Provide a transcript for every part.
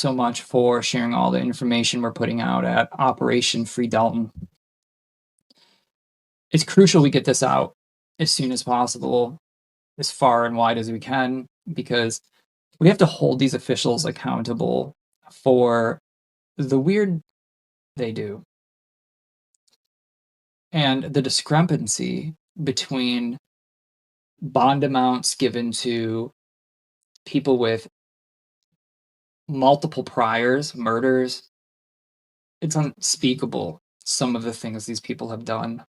so much for sharing all the information we're putting out at Operation Free Dalton. It's crucial we get this out as soon as possible, as far and wide as we can, because we have to hold these officials accountable for the weird they do. And the discrepancy between bond amounts given to people with multiple priors, murders, it's unspeakable, some of the things these people have done,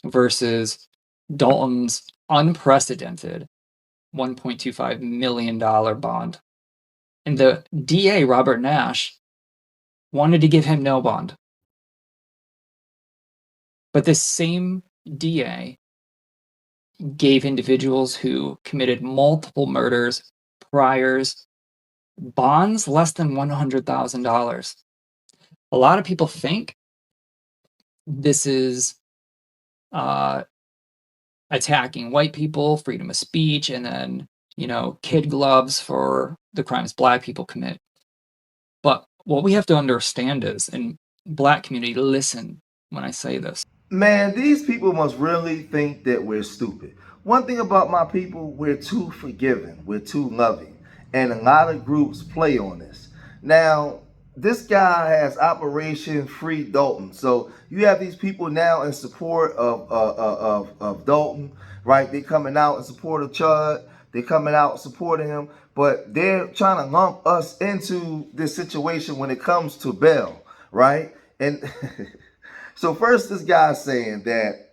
versus Dalton's unprecedented $1.25 million bond. And the DA, Robert Nash, wanted to give him no bond. But this same DA gave individuals who committed multiple murders, priors, bonds less than $100,000. A lot of people think this is attacking white people, freedom of speech, and then, kid gloves for the crimes black people commit. But what we have to understand is, in black community, listen when I say this. Man, these people must really think that we're stupid. One thing about my people, we're too forgiving, we're too loving, and a lot of groups play on this. Now, this guy has Operation Free Dalton, so you have these people now in support of Dalton, right? They're coming out in support of Chud. They're coming out supporting him, but they're trying to lump us into this situation when it comes to bail, right? And so first, this guy's saying that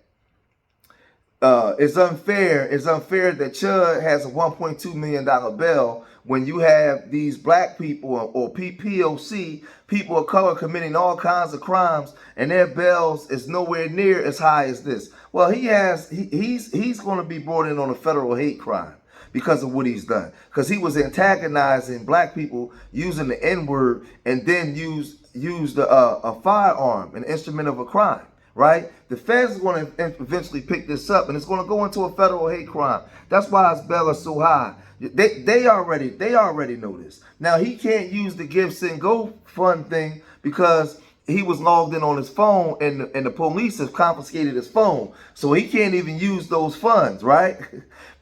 it's unfair. It's unfair that Chud has a $1.2 million bail when you have these black people or POC, people of color, committing all kinds of crimes, and their bails is nowhere near as high as this. Well, he's going to be brought in on a federal hate crime because of what he's done. Because he was antagonizing black people using the N-word and then used a firearm, an instrument of a crime, right? The feds is going to eventually pick this up, and it's going to go into a federal hate crime. That's why his bail is so high. They already know this. Now, he can't use the Give, Send, Go fund thing because he was logged in on his phone, and the police have confiscated his phone. So he can't even use those funds, right?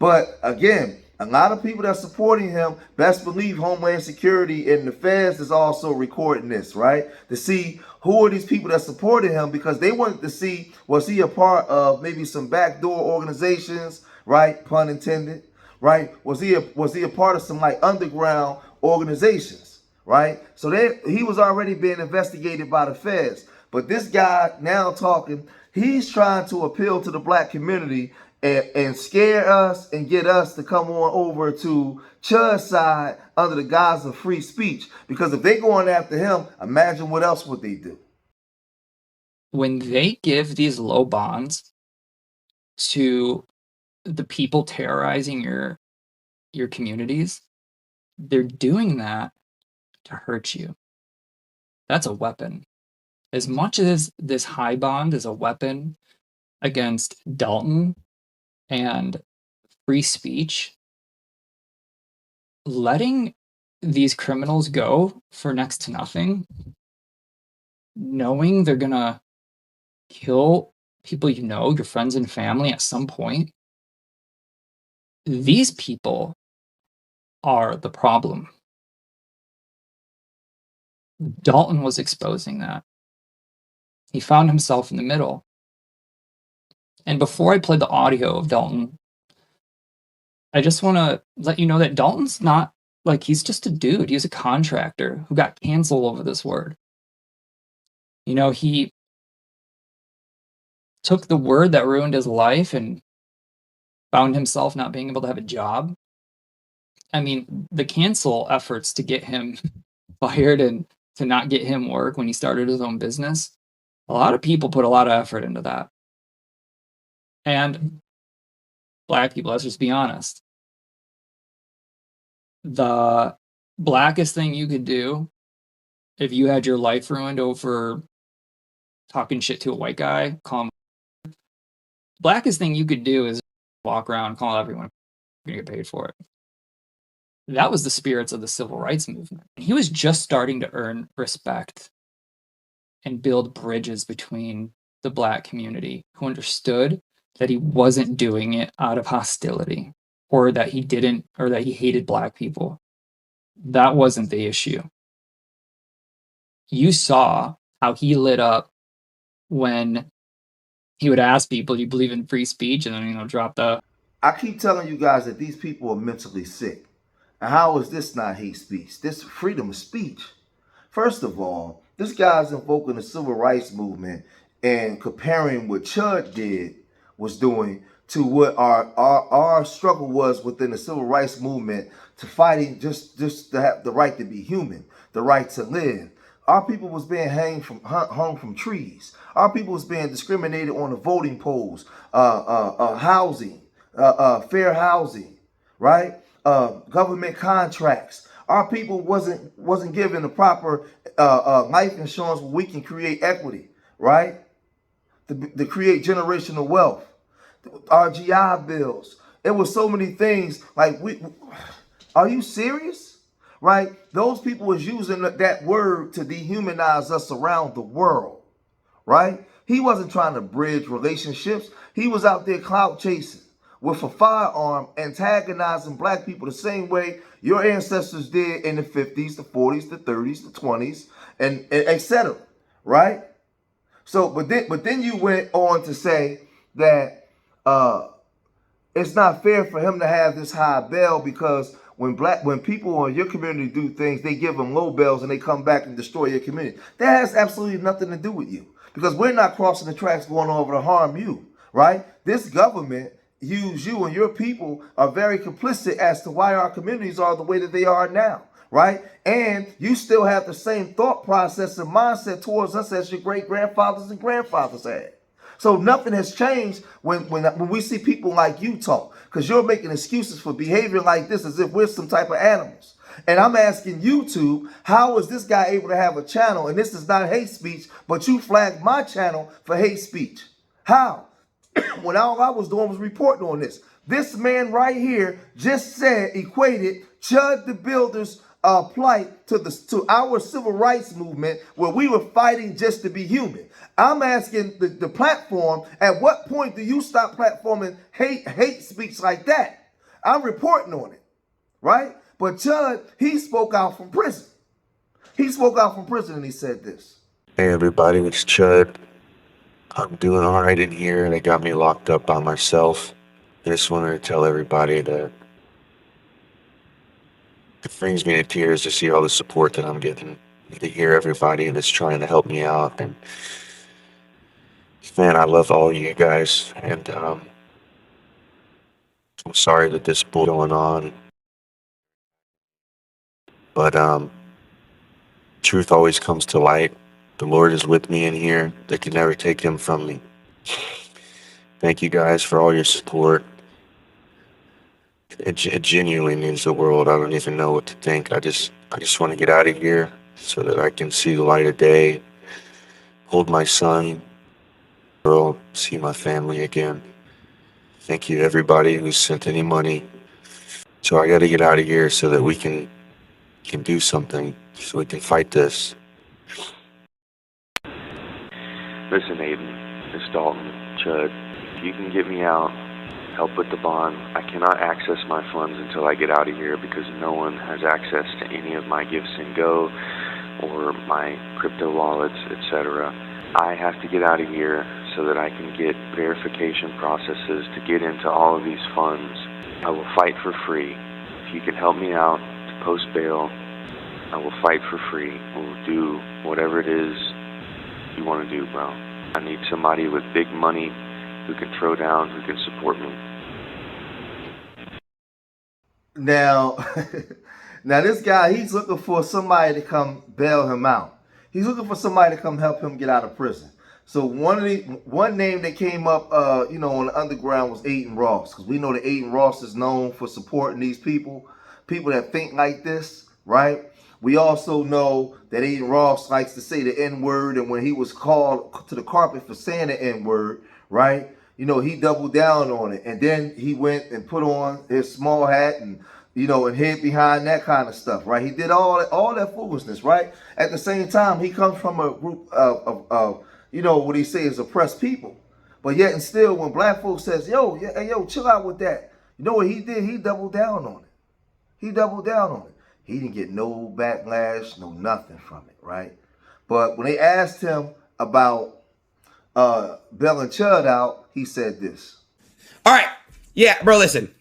But again, a lot of people that's supporting him, best believe Homeland Security and the feds is also recording this, right? To see who are these people that supported him, because they wanted to see, was he a part of maybe some backdoor organizations, right? Pun intended, right? Was he a part of some like underground organizations, right? So he was already being investigated by the feds. But this guy now talking, he's trying to appeal to the black community and scare us and get us to come on over to Chud's side under the guise of free speech. Because if they're going after him, imagine what else would they do? When they give these low bonds to the people terrorizing your communities, they're doing that to hurt you. That's a weapon. As much as this high bond is a weapon against Dalton and free speech, letting these criminals go for next to nothing, knowing they're gonna kill people your friends and family at some point, these people are the problem. Dalton was exposing that. He found himself in the middle. And before I play the audio of Dalton, I just want to let you know that Dalton's not he's just a dude. He's a contractor who got canceled over this word. He took the word that ruined his life and found himself not being able to have a job. I mean, the cancel efforts to get him fired and to not get him work when he started his own business, a lot of people put a lot of effort into that. And black people, let's just be honest. The blackest thing you could do if you had your life ruined over talking shit to a white guy, blackest thing you could do is walk around and call everyone, you're gonna get paid for it. That was the spirits of the civil rights movement. He was just starting to earn respect and build bridges between the Black community who understood that he wasn't doing it out of hostility or that he didn't or that he hated Black people. That wasn't the issue. You saw how he lit up when he would ask people, "Do you believe in free speech?" And then, drop the. I keep telling you guys that these people are mentally sick. And how is this not hate speech? This freedom of speech. First of all, this guy's invoking the civil rights movement and comparing what Chud was doing to what our struggle was within the civil rights movement to fighting just to have the right to be human, the right to live. Our people was being hung from trees. Our people was being discriminated on the voting polls, housing, fair housing, right? Government contracts. Our people wasn't given the proper life insurance where we can create equity, right? To create generational wealth. Our GI bills. It was so many things. Like, are you serious? Right? Those people was using that word to dehumanize us around the world. Right? He wasn't trying to bridge relationships. He was out there clout chasing with a firearm, antagonizing Black people the same way your ancestors did in the 50s, the 40s, the 30s, the 20s, and etc. Right? So, but then you went on to say that it's not fair for him to have this high bail because when people in your community do things, they give them low bails and they come back and destroy your community. That has absolutely nothing to do with you because we're not crossing the tracks going over to harm you, right? This government use you and your people are very complicit as to why our communities are the way that they are now, right? And you still have the same thought process and mindset towards us as your great grandfathers and grandfathers had. So nothing has changed when we see people like you talk, because you're making excuses for behavior like this as if we're some type of animals. And I'm asking YouTube, how is this guy able to have a channel? And this is not hate speech, but you flagged my channel for hate speech. How? When all I was doing was reporting on this. This man right here just equated Chud the Builder's plight to our civil rights movement where we were fighting just to be human. I'm asking the platform, at what point do you stop platforming hate speech like that? I'm reporting on it, right? But Chud, he spoke out from prison. He spoke out from prison and he said this. Hey everybody, it's Chud. I'm doing alright in here. They got me locked up by myself. I just wanted to tell everybody that it brings me to tears to see all the support that I'm getting. To hear everybody that's trying to help me out. And man, I love all you guys. And I'm sorry that this bull going on. But truth always comes to light. The Lord is with me in here. They can never take him from me. Thank you guys for all your support. It genuinely means the world. I don't even know what to think. I just want to get out of here so that I can see the light of day, hold my son, girl, see my family again. Thank you to everybody who sent any money. So I got to get out of here so that we can do something, so we can fight this. Listen, Aiden, it's Dalton, Chud. If you can get me out, help with the bond. I cannot access my funds until I get out of here because no one has access to any of my Give, Send, Go or my crypto wallets, etc. I have to get out of here so that I can get verification processes to get into all of these funds. I will fight for free. If you can help me out to post bail, I will fight for free. We'll do whatever it is you want to do, bro. I need somebody with big money who can throw down, who can support me. Now, now this guy, he's looking for somebody to come bail him out. He's looking for somebody to come help him get out of prison. So one name that came up, on the underground was Aiden Ross, because we know that Aiden Ross is known for supporting these people that think like this, right? We also know that Aiden Ross likes to say the N-word, and when he was called to the carpet for saying the N-word, right? He doubled down on it, and then he went and put on his small hat and and hid behind that kind of stuff, right? He did all that foolishness, right? At the same time, he comes from a group of what he says oppressed people. But yet and still, when black folks says, yo, yeah, hey, yo, chill out with that. You know what he did? He doubled down on it. He doubled down on it. He didn't get no backlash, no nothing from it, right? But when they asked him about bailing Chud out, he said this. All right. Yeah, bro, listen.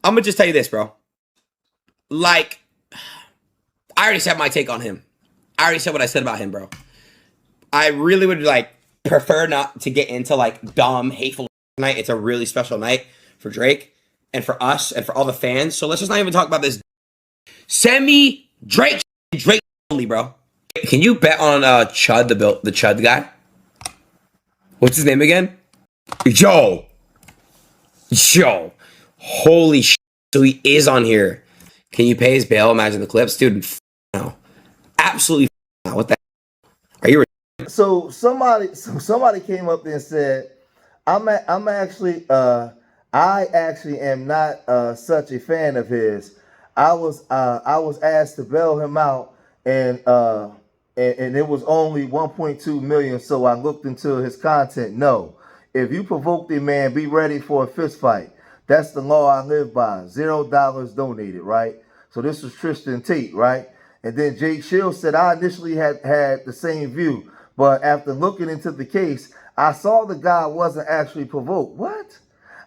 I'm going to just tell you this, bro. Like, I already said my take on him. I already said what I said about him, bro. I really would, prefer not to get into, dumb, hateful night. It's a really special night for Drake and for us and for all the fans. So let's just not even talk about this. Send me Drake only, bro. Can you bet on Chud, the Chud guy? What's his name again? Yo. Holy shit. So he is on here. Can you pay his bail? Imagine the clips. Dude, no. Absolutely no. What the are you? So somebody came up there and said, I actually am not such a fan of his. I was asked to bail him out, and it was only 1.2 million. So I looked into his content. No, if you provoked a man, be ready for a fist fight. That's the law I live by. $0 donated, right? So this was Tristan Tate, right? And then Jake Shields said, I initially had the same view, but after looking into the case, I saw the guy wasn't actually provoked. What?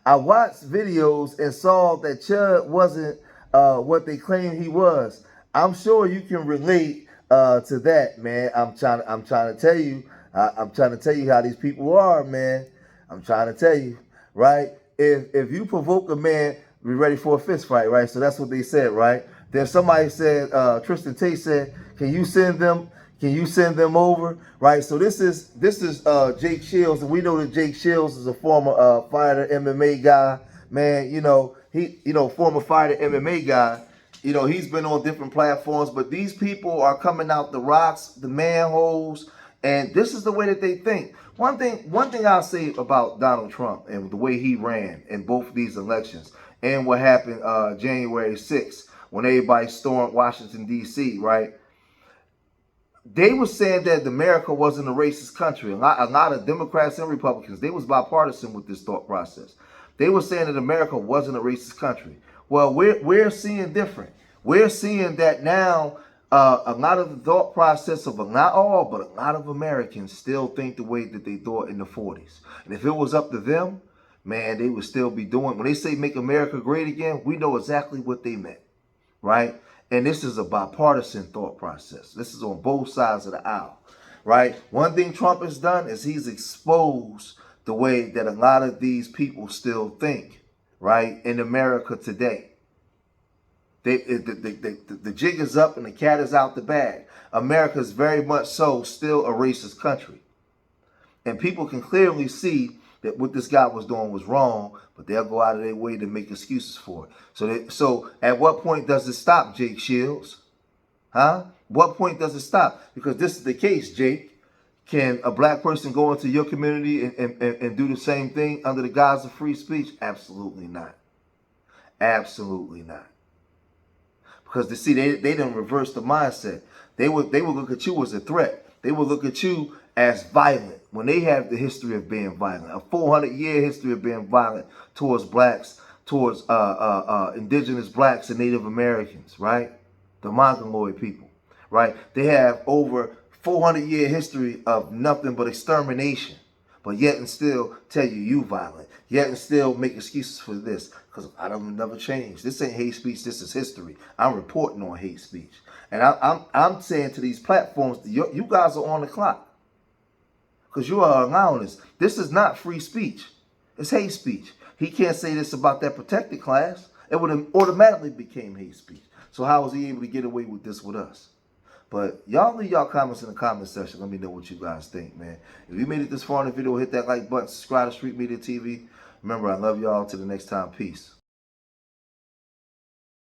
I watched videos and saw that Chud wasn't what they claimed he was. I'm sure you can relate to that, man. I'm trying to tell you. I'm trying to tell you how these people are, man. I'm trying to tell you, right? If you provoke a man, be ready for a fist fight, right? So that's what they said, right? Then somebody said, Tristan Tate said, can you send them over, right? So this is Jake Shields, and we know that Jake Shields is a former fighter, MMA guy, man. Former fighter, MMA guy. He's been on different platforms, but these people are coming out the rocks, the manholes, and this is the way that they think. One thing I'll say about Donald Trump and the way he ran in both of these elections and what happened January 6th when everybody stormed Washington, D.C., right? They were saying that America wasn't a racist country. A lot of Democrats and Republicans, they was bipartisan with this thought process. They were saying that America wasn't a racist country. Well, we're seeing different. We're seeing that now a lot of the thought process of, not all, but a lot of Americans still think the way that they thought in the 40s. And if it was up to them, man, they would still be doing, when they say make America great again, we know exactly what they meant, right? And this is a bipartisan thought process. This is on both sides of the aisle, right? One thing Trump has done is he's exposed the way that a lot of these people still think, right, in America today. The jig is up and the cat is out the bag. America is very much so still a racist country. And people can clearly see that what this guy was doing was wrong, but they'll go out of their way to make excuses for it. So at what point does it stop, Jake Shields? Huh? What point does it stop? Because this is the case, Jake. Can a black person go into your community and do the same thing under the guise of free speech? Absolutely not. Absolutely not. Because they didn't reverse the mindset. They would look at you as a threat. They would look at you as violent when they have the history of being violent, a 400-year history of being violent towards blacks, towards indigenous blacks and Native Americans, right? The Mongoloid people, right? They have over 400-year history of nothing but extermination, but yet and still tell you violent, yet and still make excuses for this, because I don't never change. This ain't hate speech, this is history. I'm reporting on hate speech. And I'm saying to these platforms, you guys are on the clock, because you are allowing this. This is not free speech. It's hate speech. He can't say this about that protected class. It would have automatically became hate speech. So how was he able to get away with this with us? But y'all leave y'all comments in the comment section. Let me know what you guys think, man. If you made it this far in the video, hit that like button, subscribe to Street Media TV. Remember, I love y'all. Till the next time, peace.